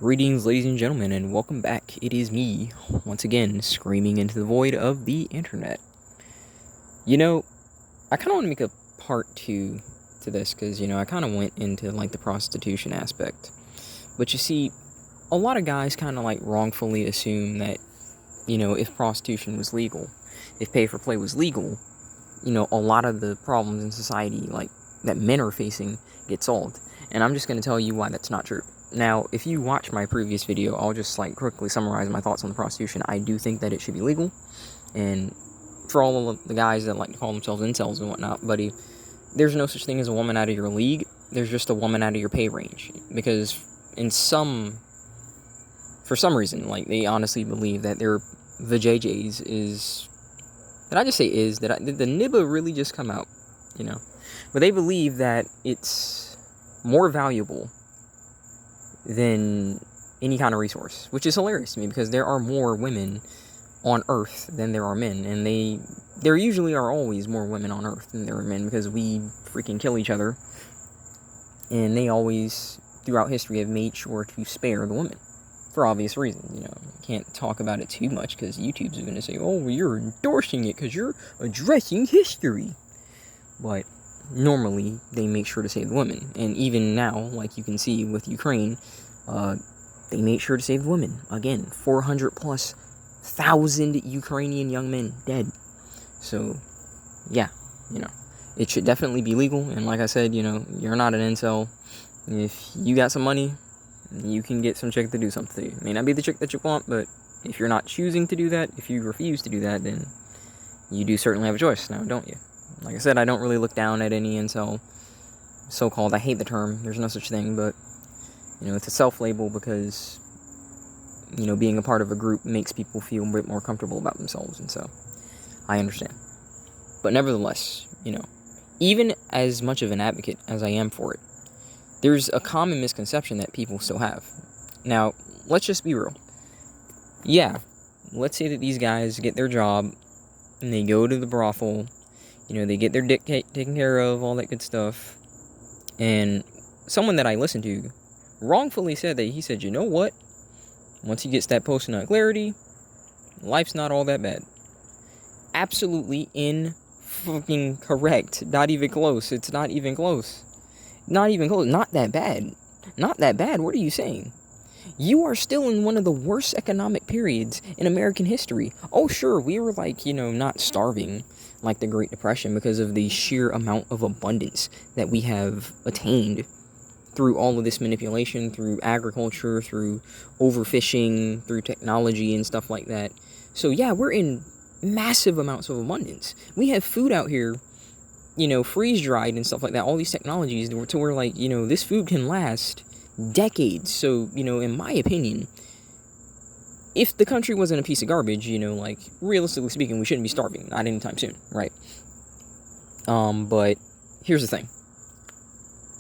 Greetings, ladies and gentlemen, and welcome back. It is me, once again, screaming into the void of the internet. You know, I kind of want to make a part two to this because, I kind of went into, the prostitution aspect. But you see, a lot of guys kind of, wrongfully assume that, if prostitution was legal, if pay-for-play was legal, a lot of the problems in society, that men are facing, get solved. And I'm just going to tell you why that's not true. Now, if you watch my previous video, I'll just quickly summarize my thoughts on the prostitution. I do think that it should be legal, and for all of the guys that like to call themselves incels and whatnot, buddy, there's no such thing as a woman out of your league. There's just a woman out of your pay range, because for some reason, they honestly believe that their vajayjays is, did I just say is, did the nibba really just come out, but they believe that it's more valuable than any kind of resource, which is hilarious to me because there are more women on Earth than there are men, and there usually are always more women on Earth than there are men because we freaking kill each other, and they always, throughout history, have made sure to spare the women for obvious reasons. Can't talk about it too much because YouTube's going to say, oh, well, you're endorsing it because you're addressing history, but normally they make sure to save the women. And even now, like you can see with Ukraine, they made sure to save the women. Again, 400,000+ Ukrainian young men dead. So yeah, it should definitely be legal. And like I said, you're not an incel. If you got some money, you can get some chick to do something to you. It may not be the chick that you want, but if you're not choosing to do that, if you refuse to do that, then you do certainly have a choice now, don't you? Like I said, I don't really look down at any incel, so-called. I hate the term. There's no such thing, but, it's a self-label because, being a part of a group makes people feel a bit more comfortable about themselves, and so I understand. But nevertheless, even as much of an advocate as I am for it, there's a common misconception that people still have. Now, let's just be real. Yeah, let's say that these guys get their job, and they go to the brothel, they get their dick taken care of, all that good stuff. And someone that I listened to wrongfully said that he said, you know what? Once he gets that post-nut clarity, life's not all that bad. Absolutely fucking correct. Not even close. It's not even close. Not even close. Not that bad. Not that bad. What are you saying? You are still in one of the worst economic periods in American history. Oh, sure, we were not starving like the Great Depression because of the sheer amount of abundance that we have attained through all of this manipulation, through agriculture, through overfishing, through technology and stuff like that. So yeah, we're in massive amounts of abundance. We have food out here, freeze-dried and stuff like that, all these technologies to where, this food can last decades. So, in my opinion, if the country wasn't a piece of garbage, realistically speaking, we shouldn't be starving, not anytime soon, right? But here's the thing.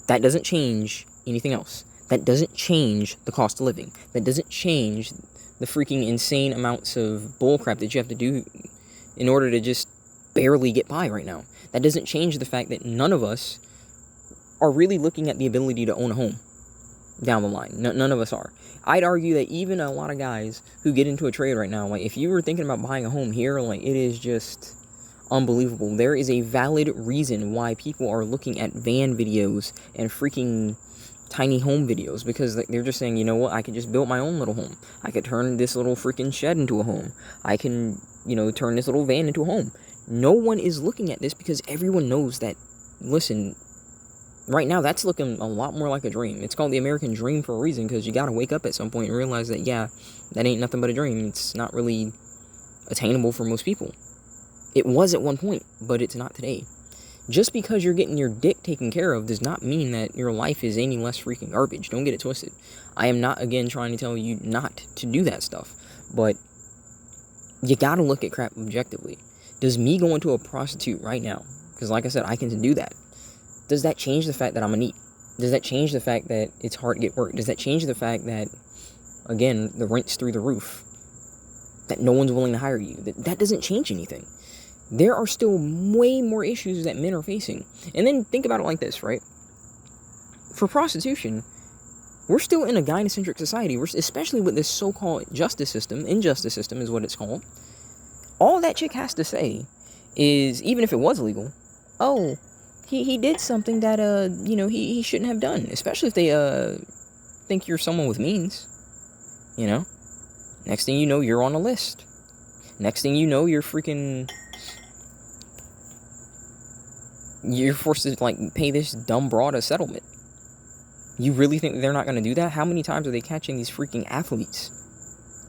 That doesn't change anything else. That doesn't change the cost of living. That doesn't change the freaking insane amounts of bullcrap that you have to do in order to just barely get by right now. That doesn't change the fact that none of us are really looking at the ability to own a home down the line. None of us are. I'd argue that even a lot of guys who get into a trade right now, if you were thinking about buying a home here, it is just unbelievable. There is a valid reason why people are looking at van videos and freaking tiny home videos, because they're just saying, you know what, I could just build my own little home. I could turn this little freaking shed into a home. I can, turn this little van into a home. No one is looking at this because everyone knows that, listen, right now, that's looking a lot more like a dream. It's called the American dream for a reason, because you gotta wake up at some point and realize that, yeah, that ain't nothing but a dream. It's not really attainable for most people. It was at one point, but it's not today. Just because you're getting your dick taken care of does not mean that your life is any less freaking garbage. Don't get it twisted. I am not, again, trying to tell you not to do that stuff, but you gotta look at crap objectively. Does me going to a prostitute right now, because like I said, I can do that, does that change the fact that I'm a NEET? Does that change the fact that it's hard to get work? Does that change the fact that, again, the rent's through the roof? That no one's willing to hire you? That doesn't change anything. There are still way more issues that men are facing. And then think about it like this, right? For prostitution, We're still in a gynocentric society. Especially with this so-called injustice system is what it's called. All that chick has to say is, even if it was illegal, oh, he did something that, he shouldn't have done. Especially if they, think you're someone with means, Next thing you know, you're on a list. Next thing you know, you're forced to, pay this dumb broad a settlement. You really think they're not going to do that? How many times are they catching these freaking athletes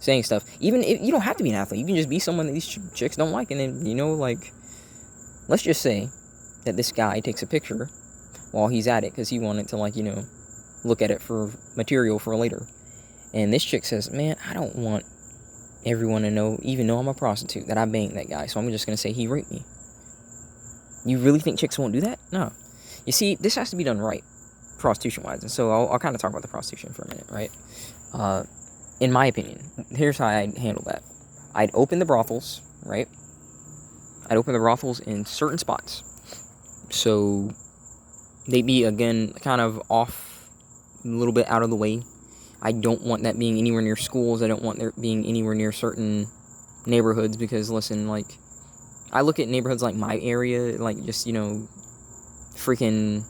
saying stuff? Even if you don't have to be an athlete, you can just be someone that these chicks don't like, and then, let's just say that this guy takes a picture while he's at it because he wanted to, look at it for material for later. And this chick says, man, I don't want everyone to know, even though I'm a prostitute, that I banged that guy, so I'm just going to say he raped me. You really think chicks won't do that? No. You see, this has to be done right, prostitution-wise. And so I'll kind of talk about the prostitution for a minute, right? In my opinion, here's how I'd handle that. I'd open the brothels, right? I'd open the brothels in certain spots. So they'd be, again, kind of off, a little bit out of the way. I don't want that being anywhere near schools. I don't want there being anywhere near certain neighborhoods because, listen, I look at neighborhoods like my area, just, freaking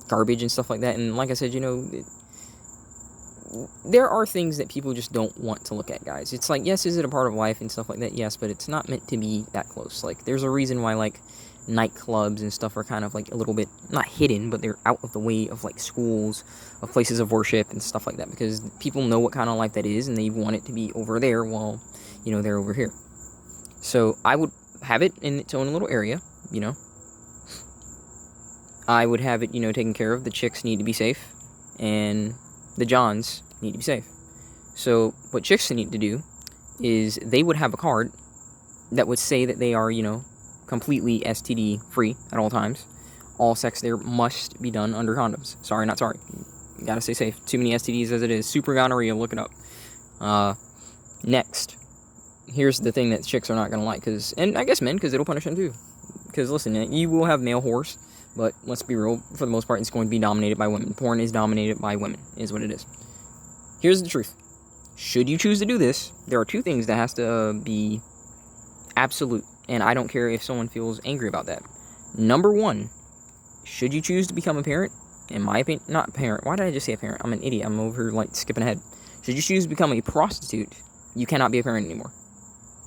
garbage and stuff like that. And like I said, there are things that people just don't want to look at, guys. It's yes, is it a part of life and stuff like that? Yes, but it's not meant to be that close. There's a reason why, nightclubs and stuff are kind of, a little bit, not hidden, but they're out of the way of, schools, of places of worship and stuff like that, because people know what kind of life that is, and they want it to be over there while, they're over here. So I would have it in its own little area, I would have it, taken care of. The chicks need to be safe, and the Johns need to be safe. So what chicks need to do is they would have a card that would say that they are, completely STD free at all times. All sex there must be done under condoms. Sorry, not sorry. You gotta stay safe. Too many STDs as it is. Super gonorrhea, look it up. Next. Here's the thing that chicks are not gonna like, and I guess men, because it'll punish them too. Because listen, you will have male whores, but let's be real, for the most part, it's going to be dominated by women. Porn is dominated by women, is what it is. Here's the truth. Should you choose to do this, there are two things that has to be absolute, and I don't care if someone feels angry about that. Number one, should you choose to become a parent, in my opinion, not parent, why did I just say a parent? I'm an idiot, I'm over here, skipping ahead. Should you choose to become a prostitute, you cannot be a parent anymore.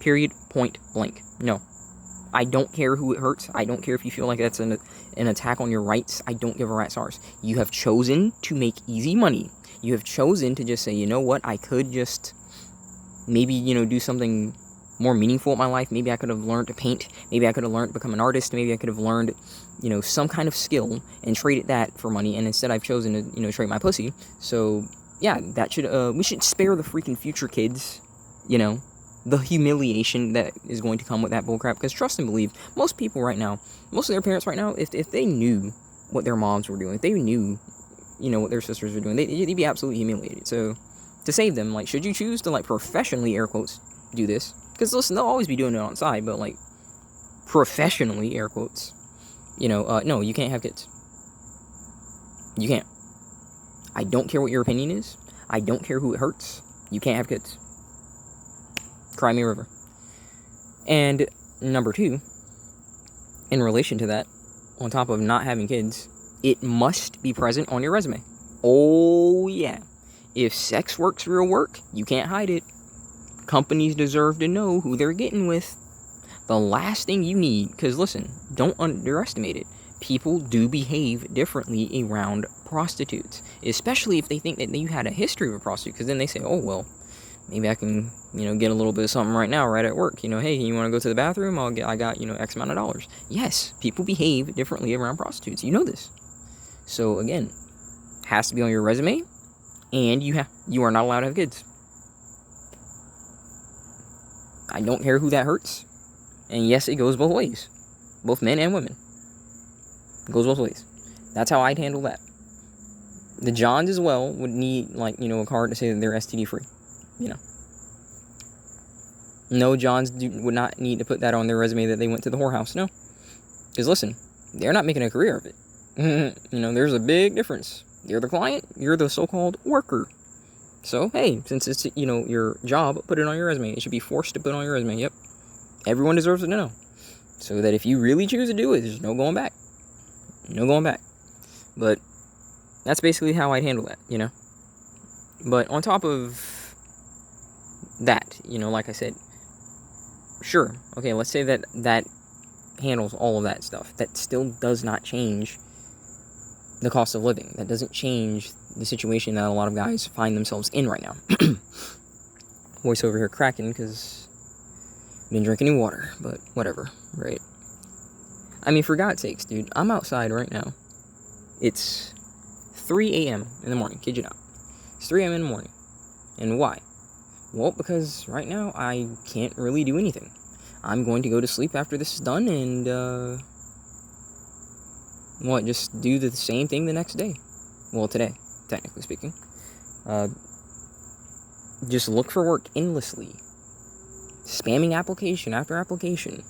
Period, point blank. No. I don't care who it hurts. I don't care if you feel like that's an attack on your rights. I don't give a rat's arse. You have chosen to make easy money. You have chosen to just say, you know what, I could just maybe, do something more meaningful in my life. Maybe I could have learned to paint. Maybe I could have learned to become an artist. Maybe I could have learned, some kind of skill and traded that for money. And instead I've chosen to, trade my pussy. So, yeah, that should, we should spare the freaking future kids, the humiliation that is going to come with that bullcrap. Because trust and believe, most people right now, most of their parents right now, if they knew what their moms were doing, if they knew, what their sisters were doing, they'd be absolutely humiliated. So, to save them, should you choose to, professionally, air quotes, do this? Because, listen, they'll always be doing it on the side, but, professionally, air quotes, no, you can't have kids. You can't. I don't care what your opinion is. I don't care who it hurts. You can't have kids. Cry me a river. And number two, in relation to that, on top of not having kids, it must be present on your resume. Oh, yeah. If sex work's real work, you can't hide it. Companies deserve to know who they're getting with. The last thing you need, because listen, don't underestimate it. People do behave differently around prostitutes, especially if they think that you had a history of a prostitute, because then they say, oh, well, maybe I can, get a little bit of something right now, right at work. Hey, you want to go to the bathroom? I got, X amount of dollars. Yes, people behave differently around prostitutes. You know this. So, again, has to be on your resume, and you are not allowed to have kids. I don't care who that hurts. And yes, it goes both ways. Both men and women. It goes both ways. That's how I'd handle that. The Johns as well would need, a card to say that they're STD free. No, Johns would not need to put that on their resume that they went to the whorehouse. No. Because listen, they're not making a career of it. There's a big difference You're the client, you're the so-called worker. So, hey, since it's, your job, put it on your resume. It should be forced to put on your resume. Yep. Everyone deserves to know. So that if you really choose to do it, there's no going back. No going back. But that's basically how I'd handle that, But on top of that, like I said, sure, okay, let's say that handles all of that stuff. That still does not change the cost of living. That doesn't change the situation that a lot of guys find themselves in right now. Voice over here cracking because I didn't drink any water, but whatever, right? I mean, for God's sakes, dude, I'm outside right now. It's 3 a.m. in the morning, kid you not. It's 3 a.m. in the morning. And why? Well, because right now I can't really do anything. I'm going to go to sleep after this is done and, just do the same thing the next day. Well, today, technically speaking. Just look for work endlessly. Spamming application after application.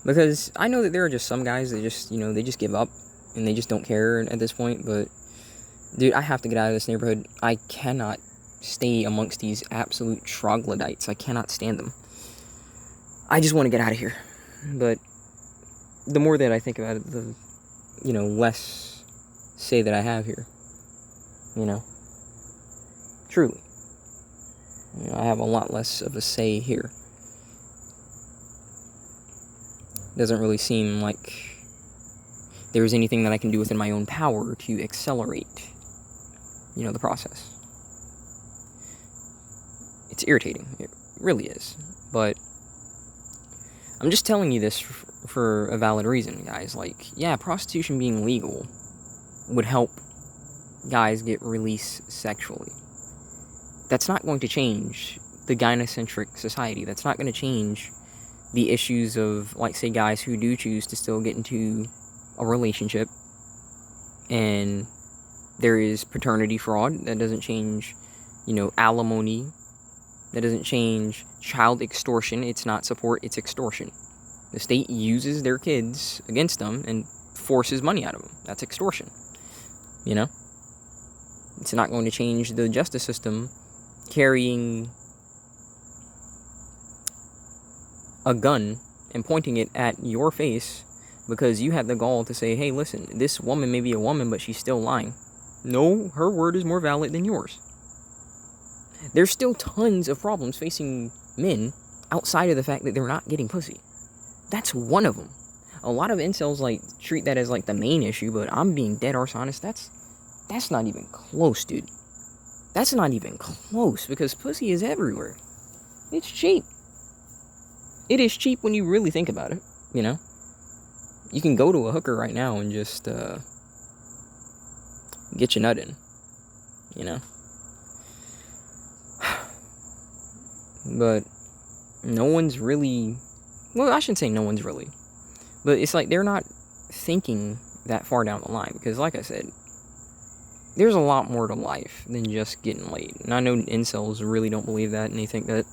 Because I know that there are just some guys that just, they just give up. And they just don't care at this point. But, dude, I have to get out of this neighborhood. I cannot stay amongst these absolute troglodytes. I cannot stand them. I just want to get out of here. But the more that I think about it, the, less say that I have here. Truly. I have a lot less of a say here. Doesn't really seem like there's anything that I can do within my own power to accelerate, the process. It's irritating. It really is. But I'm just telling you this for a valid reason, guys. Like, yeah, prostitution being legal would help guys get released sexually. That's not going to change the gynocentric society. That's not going to change the issues of, like, say, guys who do choose to still get into a relationship and there is paternity fraud. That doesn't change, alimony. That doesn't change child extortion. It's not support, it's extortion. The state uses their kids against them and forces money out of them. That's extortion. It's not going to change the justice system carrying a gun and pointing it at your face because you had the gall to say, hey, listen, this woman may be a woman, but she's still lying. No, her word is more valid than yours. There's still tons of problems facing men outside of the fact that they're not getting pussy. That's one of them. A lot of incels, treat that as, the main issue, but I'm being dead arse honest. That's not even close, dude. That's not even close, because pussy is everywhere. It's cheap. It is cheap when you really think about it, You can go to a hooker right now and just, get your nut in, But no one's really, well, I shouldn't say no one's really, but it's like they're not thinking that far down the line, because like I said, there's a lot more to life than just getting laid. And I know incels really don't believe that, and they think that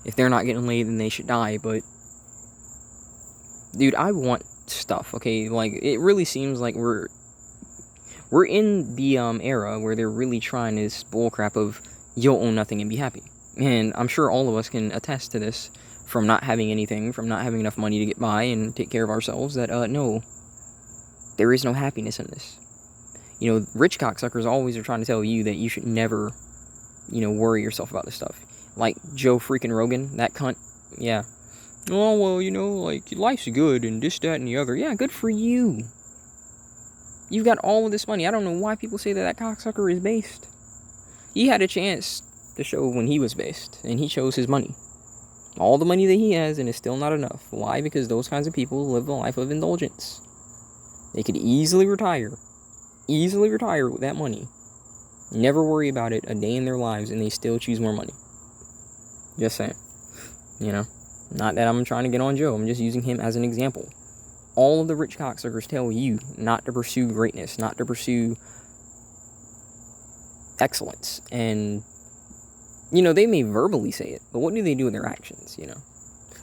if they're not getting laid, then they should die, but dude, I want stuff, okay? It really seems like we're in the era where they're really trying this bullcrap of you'll own nothing and be happy. And I'm sure all of us can attest to this from not having anything, from not having enough money to get by and take care of ourselves, that no, there is no happiness in this. Rich cocksuckers always are trying to tell you that you should never, worry yourself about this stuff. Like Joe freaking Rogan, that cunt, yeah. Oh, well, life's good and this, that, and the other. Yeah, good for you. You've got all of this money. I don't know why people say that cocksucker is based. He had a chance to show when he was based, and he chose his money. All the money that he has, and it's still not enough. Why? Because those kinds of people live a life of indulgence. They could easily retire with that money, never worry about it a day in their lives, and they still choose more money. Just saying. Not that I'm trying to get on Joe, I'm just using him as an example. All of the rich cocksuckers tell you not to pursue greatness, not to pursue excellence, and they may verbally say it, but what do they do with their actions?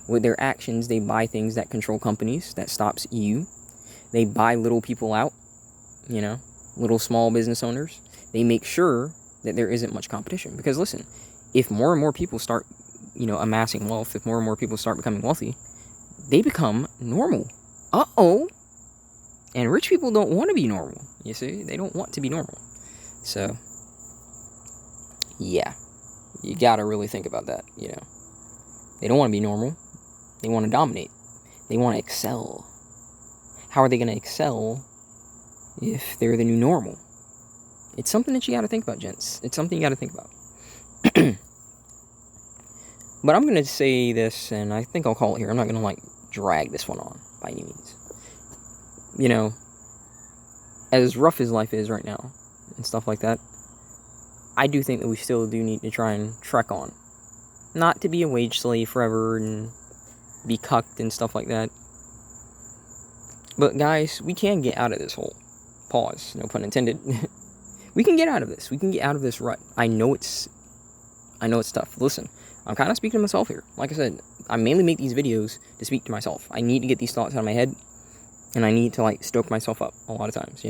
With their actions, they buy things that control companies, that stops you. They buy little people out, little small business owners. They make sure that there isn't much competition. Because listen, if more and more people start, amassing wealth, if more and more people start becoming wealthy, they become normal. Uh-oh. And rich people don't want to be normal. You see? They don't want to be normal. So, yeah. You gotta really think about that, They don't want to be normal. They want to dominate. They want to excel. How are they going to excel if they're the new normal? It's something that you got to think about, gents. It's something you got to think about. But I'm going to say this, and I think I'll call it here. I'm not going to, drag this one on by any means. As rough as life is right now and stuff like that, I do think that we still do need to try and trek on. Not to be a wage slave forever and be cucked and stuff like that. But guys, we can get out of this hole. Pause, no pun intended. We can get out of this. We can get out of this rut. I know it's tough. Listen, I'm kind of speaking to myself here. Like I said, I mainly make these videos to speak to myself. I need to get these thoughts out of my head, and I need to stoke myself up a lot of times,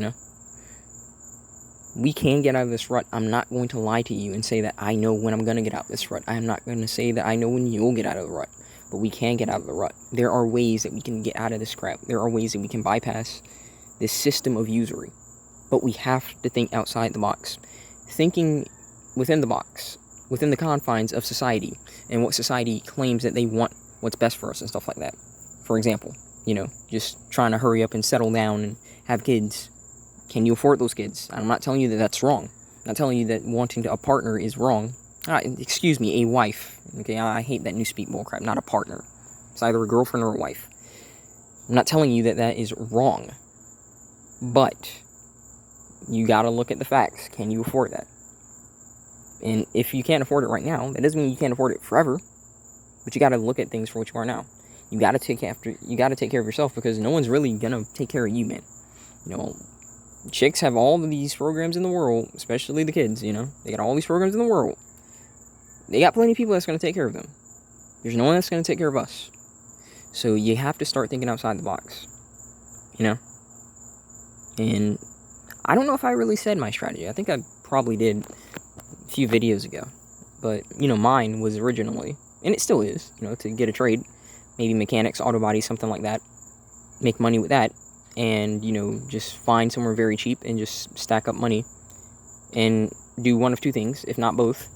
We can get out of this rut. I'm not going to lie to you and say that I know when I'm going to get out of this rut. I am not going to say that I know when you'll get out of the rut. But we can get out of the rut. There are ways that we can get out of this crap. There are ways that we can bypass this system of usury. But we have to think outside the box. Thinking within the box, within the confines of society, and what society claims that they want what's best for us and stuff like that. For example, just trying to hurry up and settle down and have kids. Can you afford those kids? I'm not telling you that that's wrong. I'm not telling you that wanting a partner is wrong. Excuse me, a wife. Okay, I hate that new speak bullcrap. Not a partner. It's either a girlfriend or a wife. I'm not telling you that that is wrong. But you gotta look at the facts. Can you afford that? And if you can't afford it right now, that doesn't mean you can't afford it forever. But you gotta look at things for what you are now. You gotta take care of yourself, because no one's really gonna take care of you, man. Chicks have all of these programs in the world, especially the kids, They got all these programs in the world. They got plenty of people that's going to take care of them. There's no one that's going to take care of us. So you have to start thinking outside the box. And I don't know if I really said my strategy. I think I probably did a few videos ago. But, mine was originally, and it still is, to get a trade. Maybe mechanics, auto body, something like that. Make money with that. And, just find somewhere very cheap and just stack up money. And do one of two things, if not both.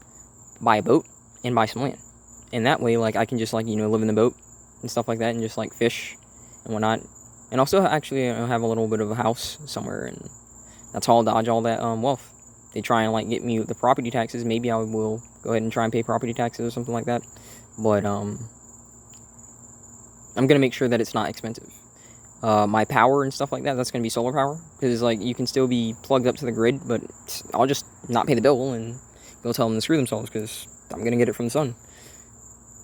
Buy a boat and buy some land. And that way, I can just, live in the boat and stuff like that, and just, fish and whatnot. And also, actually, have a little bit of a house somewhere, and that's how I'll dodge all that wealth. They try and, get me with the property taxes. Maybe I will go ahead and try and pay property taxes or something like that. But, I'm going to make sure that it's not expensive. My power and stuff like that, that's going to be solar power. Because, you can still be plugged up to the grid, but I'll just not pay the bill and go tell them to screw themselves, because I'm going to get it from the sun.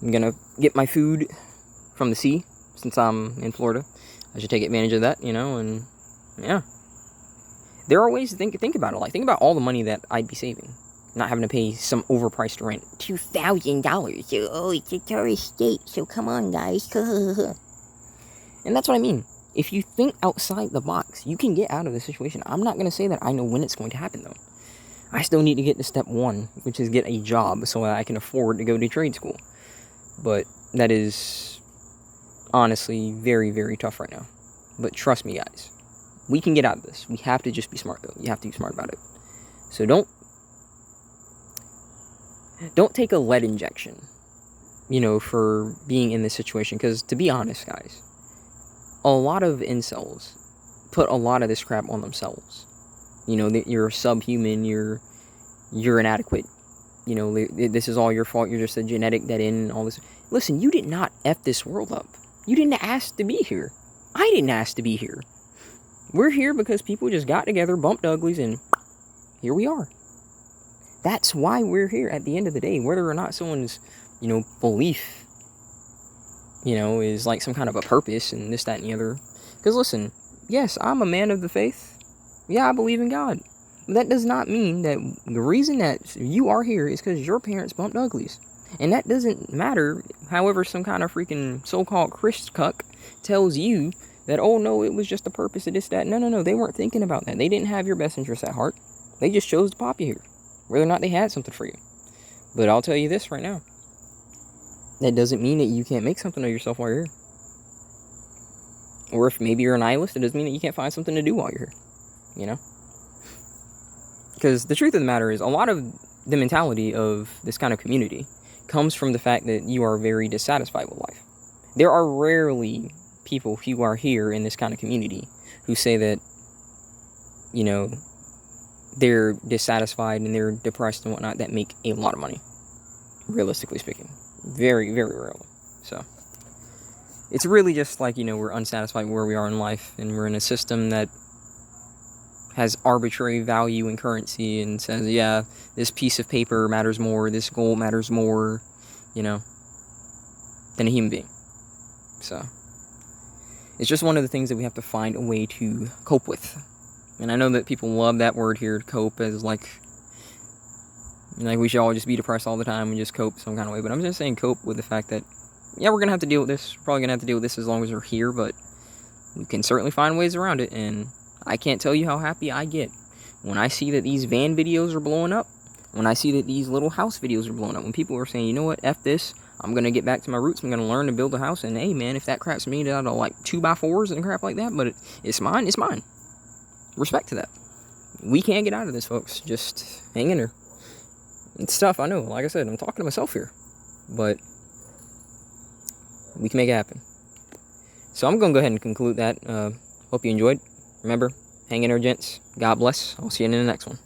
I'm going to get my food from the sea, since I'm in Florida. I should take advantage of that, and yeah. There are ways to think about it. Think about all the money that I'd be saving. Not having to pay some overpriced rent. $2,000. Oh, it's a tourist state, so come on, guys. And that's what I mean. If you think outside the box, you can get out of the situation. I'm not going to say that I know when it's going to happen, though. I still need to get to step one, which is get a job so that I can afford to go to trade school. But that is honestly very, very tough right now. But trust me, guys. We can get out of this. We have to just be smart, though. You have to be smart about it. So don't take a lead injection, for being in this situation. Because to be honest, guys, a lot of incels put a lot of this crap on themselves. That you're subhuman, you're inadequate, this is all your fault, you're just a genetic dead end, and all this. Listen, you did not F this world up. You didn't ask to be here. I didn't ask to be here. We're here because people just got together, bumped uglies, and here we are. That's why we're here at the end of the day, whether or not someone's, belief, is some kind of a purpose and this, that, and the other. Because listen, yes, I'm a man of the faith. Yeah, I believe in God. But that does not mean that the reason that you are here is because your parents bumped uglies. And that doesn't matter, however some kind of freaking so-called Christ cuck tells you that, oh no, it was just the purpose of this, that. No. They weren't thinking about that. They didn't have your best interest at heart. They just chose to pop you here, whether or not they had something for you. But I'll tell you this right now. That doesn't mean that you can't make something of yourself while you're here. Or if maybe you're a nihilist, it doesn't mean that you can't find something to do while you're here. You know? Because the truth of the matter is, a lot of the mentality of this kind of community comes from the fact that you are very dissatisfied with life. There are rarely people who are here in this kind of community who say that, you know, they're dissatisfied and they're depressed and whatnot that make a lot of money, realistically speaking. Very, very rarely. So it's really just like, you know, we're unsatisfied where we are in life, and we're in a system that has arbitrary value and currency and says, yeah, this piece of paper matters more, this gold matters more, you know, than a human being. So it's just one of the things that we have to find a way to cope with. And I know that people love that word here, cope, as like we should all just be depressed all the time and just cope some kind of way. But I'm just saying cope with the fact that, yeah, we're going to have to deal with this. We're probably going to have to deal with this as long as we're here, but we can certainly find ways around it. And I can't tell you how happy I get when I see that these van videos are blowing up, when I see that these little house videos are blowing up, when people are saying, you know what, F this, I'm going to get back to my roots, I'm going to learn to build a house, and hey, man, if that crap's made out of, like, 2x4s and crap like that, but it's mine, it's mine. Respect to that. We can't get out of this, folks. Just hang in there. It's tough, I know. Like I said, I'm talking to myself here. But we can make it happen. So I'm going to go ahead and conclude that. Hope you enjoyed. Remember, hang in there, gents. God bless. I'll see you in the next one.